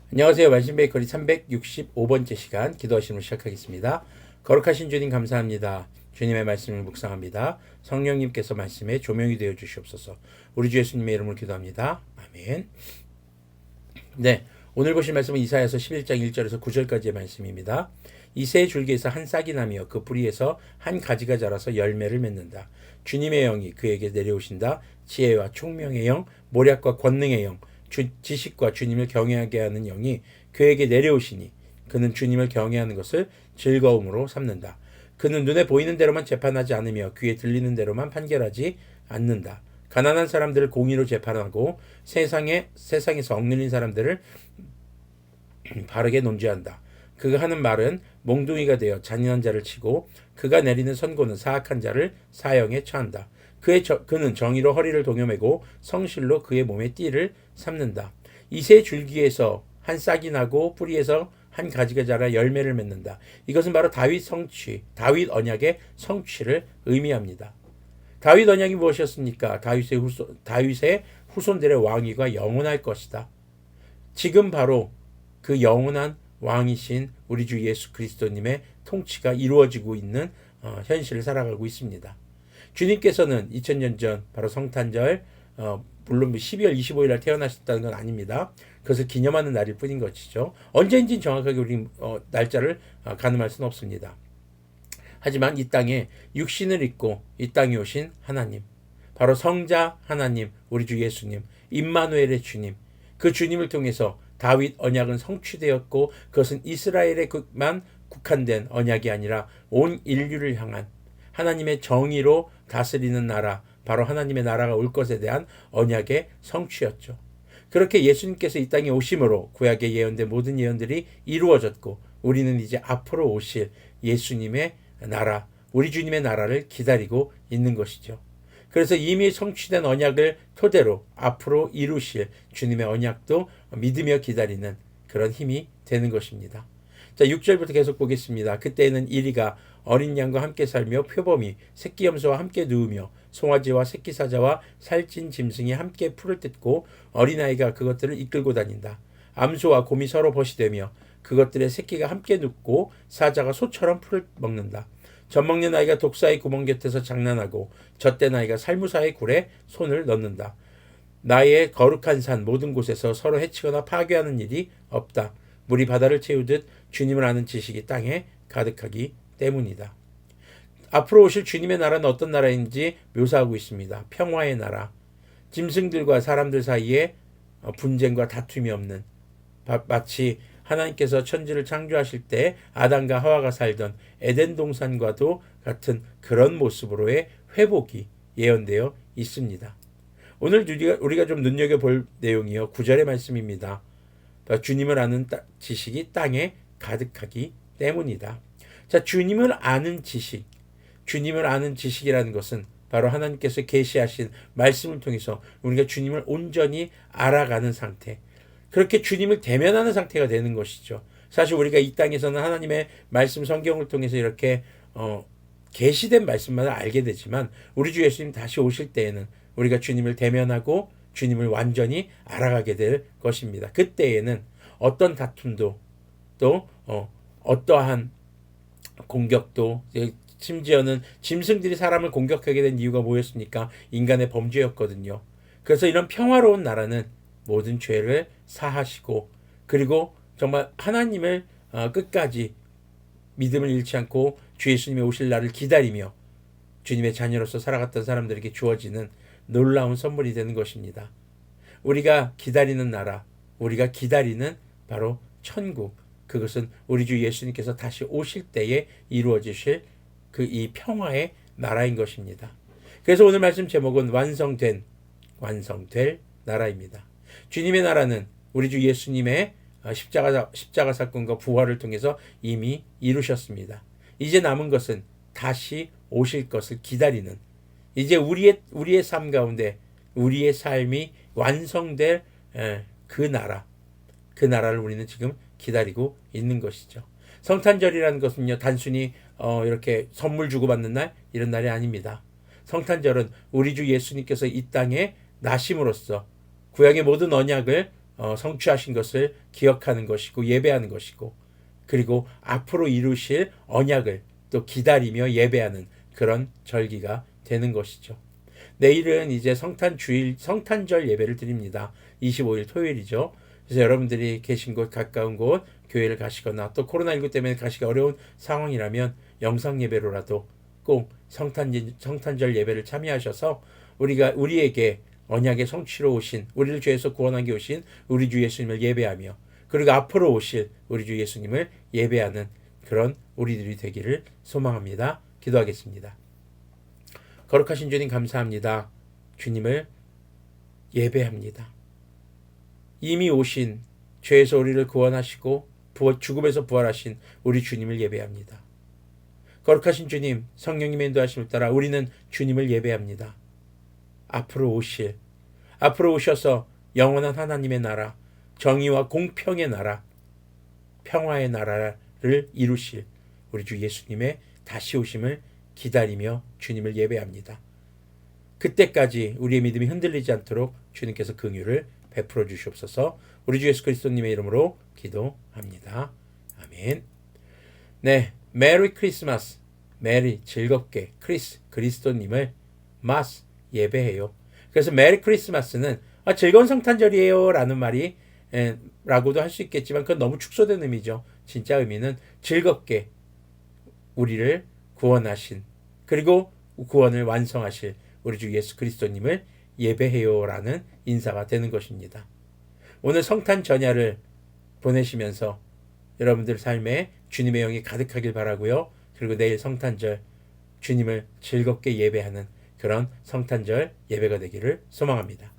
안녕하세요. 말씀베이커리 365번째 시간 기도하심을 시작하겠습니다. 거룩하신 주님 감사합니다. 주님의 말씀을 묵상합니다. 성령님께서 말씀에 조명이 되어 주시옵소서. 우리 주 예수님의 이름으로 기도합니다. 아멘. 네, 오늘 보실 말씀은 이사야서 11장 1절에서 9절까지의 말씀입니다. 이새의 줄기에서 한 싹이 나며 그 뿌리에서 한 가지가 자라서 열매를 맺는다. 주님의 영이 그에게 내려오신다. 지혜와 총명의 영, 모략과 권능의 영, 지식과 주님을 경외하게 하는 영이 그에게 내려오시니 그는 주님을 경외하는 것을 즐거움으로 삼는다. 그는 눈에 보이는 대로만 재판하지 않으며 귀에 들리는 대로만 판결하지 않는다. 가난한 사람들을 공의로 재판하고 세상에서 억눌린 사람들을 바르게 논지한다. 그가 하는 말은 몽둥이가 되어 잔인한 자를 치고 그가 내리는 선고는 사악한 자를 사형에 처한다. 그는 정의로 허리를 동여매고 성실로 그의 몸에 띠를 삼는다. 이새 줄기에서 한 싹이 나고 뿌리에서 한 가지가 자라 열매를 맺는다. 이것은 바로 다윗 언약의 성취를 의미합니다. 다윗 언약이 무엇이었습니까? 다윗의 후손들의 왕위가 영원할 것이다. 지금 바로 그 영원한 왕이신 우리 주 예수 그리스도님의 통치가 이루어지고 있는 현실을 살아가고 있습니다. 주님께서는 2000년 전 바로 성탄절 물론 12월 25일 날 태어나셨다는 건 아닙니다. 그것을 기념하는 날일 뿐인 것이죠. 언제인지 정확하게 우리 날짜를 가늠할 수는 없습니다. 하지만 이 땅에 육신을 입고 이 땅에 오신 하나님, 바로 성자 하나님, 우리 주 예수님, 임마누엘의 주님, 그 주님을 통해서 다윗 언약은 성취되었고 그것은 이스라엘에만 국한된 언약이 아니라 온 인류를 향한 하나님의 정의로 다스리는 나라, 바로 하나님의 나라가 올 것에 대한 언약의 성취였죠. 그렇게 예수님께서 이 땅에 오심으로 구약에 예언된 모든 예언들이 이루어졌고 우리는 이제 앞으로 오실 예수님의 나라, 우리 주님의 나라를 기다리고 있는 것이죠. 그래서 이미 성취된 언약을 토대로 앞으로 이루실 주님의 언약도 믿으며 기다리는 그런 힘이 되는 것입니다. 자, 6절부터 계속 보겠습니다. 그때에는 이리가 어린 양과 함께 살며 표범이 새끼 염소와 함께 누우며 송아지와 새끼 사자와 살찐 짐승이 함께 풀을 뜯고 어린아이가 그것들을 이끌고 다닌다. 암소와 곰이 서로 벗이되며 그것들의 새끼가 함께 눕고 사자가 소처럼 풀을 먹는다. 젖먹는 아이가 독사의 구멍 곁에서 장난하고 젖된 아이가 살무사의 굴에 손을 넣는다. 나의 거룩한 산 모든 곳에서 서로 해치거나 파괴하는 일이 없다. 물이 바다를 채우듯 주님을 아는 지식이 땅에 가득하기 때문이다. 앞으로 오실 주님의 나라는 어떤 나라인지 묘사하고 있습니다. 평화의 나라, 짐승들과 사람들 사이에 분쟁과 다툼이 없는, 마치 하나님께서 천지를 창조하실 때 아담과 하와가 살던 에덴 동산과도 같은 그런 모습으로의 회복이 예언되어 있습니다. 오늘 우리가 좀 눈여겨볼 내용이요. 9절의 말씀입니다. 주님을 아는 지식이 땅에 가득하기 때문이다. 자, 주님을 아는 지식이라는 것은 바로 하나님께서 계시하신 말씀을 통해서 우리가 주님을 온전히 알아가는 상태, 그렇게 주님을 대면하는 상태가 되는 것이죠. 사실 우리가 이 땅에서는 하나님의 말씀 성경을 통해서 이렇게 계시된 말씀만을 알게 되지만 우리 주 예수님 다시 오실 때에는 우리가 주님을 대면하고 주님을 완전히 알아가게 될 것입니다. 그때에는 어떤 다툼도 또 어떠한 공격도, 심지어는 짐승들이 사람을 공격하게 된 이유가 뭐였습니까? 인간의 범죄였거든요. 그래서 이런 평화로운 나라는 모든 죄를 사하시고 그리고 정말 하나님을 끝까지 믿음을 잃지 않고 주 예수님이 오실 날을 기다리며 주님의 자녀로서 살아갔던 사람들에게 주어지는 놀라운 선물이 되는 것입니다. 우리가 기다리는 나라, 우리가 기다리는 바로 천국, 그것은 우리 주 예수님께서 다시 오실 때에 이루어지실 이 평화의 나라인 것입니다. 그래서 오늘 말씀 제목은 완성될 나라입니다. 주님의 나라는 우리 주 예수님의 십자가 사건과 부활을 통해서 이미 이루셨습니다. 이제 남은 것은 다시 오실 것을 기다리는, 이제 우리의 삶 가운데 우리의 삶이 완성될 그 나라를 우리는 지금 기다리고 있는 것이죠. 성탄절이라는 것은요, 단순히 이렇게 선물 주고받는 날, 이런 날이 아닙니다. 성탄절은 우리 주 예수님께서 이 땅에 나심으로써 구약의 모든 언약을 성취하신 것을 기억하는 것이고 예배하는 것이고, 그리고 앞으로 이루실 언약을 또 기다리며 예배하는 그런 절기가 되는 것이죠. 내일은 이제 성탄절 예배를 드립니다. 25일 토요일이죠. 그래서 여러분들이 계신 곳, 가까운 곳 교회를 가시거나 또 코로나19 때문에 가시기 어려운 상황이라면 영상 예배로라도 꼭 성탄절 예배를 참여하셔서 우리에게 언약의 성취로 오신, 우리를 죄에서 구원하기 오신 우리 주 예수님을 예배하며, 그리고 앞으로 오실 우리 주 예수님을 예배하는 그런 우리들이 되기를 소망합니다. 기도하겠습니다. 거룩하신 주님 감사합니다. 주님을 예배합니다. 이미 오신, 죄에서 우리를 구원하시고 죽음에서 부활하신 우리 주님을 예배합니다. 거룩하신 주님, 성령님의 인도하심을 따라 우리는 주님을 예배합니다. 앞으로 오셔서 영원한 하나님의 나라, 정의와 공평의 나라, 평화의 나라를 이루실 우리 주 예수님의 다시 오심을 기다리며 주님을 예배합니다. 그때까지 우리의 믿음이 흔들리지 않도록 주님께서 긍휼을 베풀어 주시옵소서. 우리 주 예수 그리스도님의 이름으로 기도합니다. 아멘. 네, 메리 크리스마스. 메리 즐겁게, 그리스도님을 마스 예배해요. 그래서 메리 크리스마스는 즐거운 성탄절이에요 라는 말이 라고도 할 수 있겠지만 그건 너무 축소된 의미죠. 진짜 의미는 즐겁게 우리를 구원하신, 그리고 구원을 완성하실 우리 주 예수 그리스도님을 예배해요 라는 인사가 되는 것입니다. 오늘 성탄 전야를 보내시면서 여러분들 삶에 주님의 영이 가득하길 바라고요. 그리고 내일 성탄절 주님을 즐겁게 예배하는 그런 성탄절 예배가 되기를 소망합니다.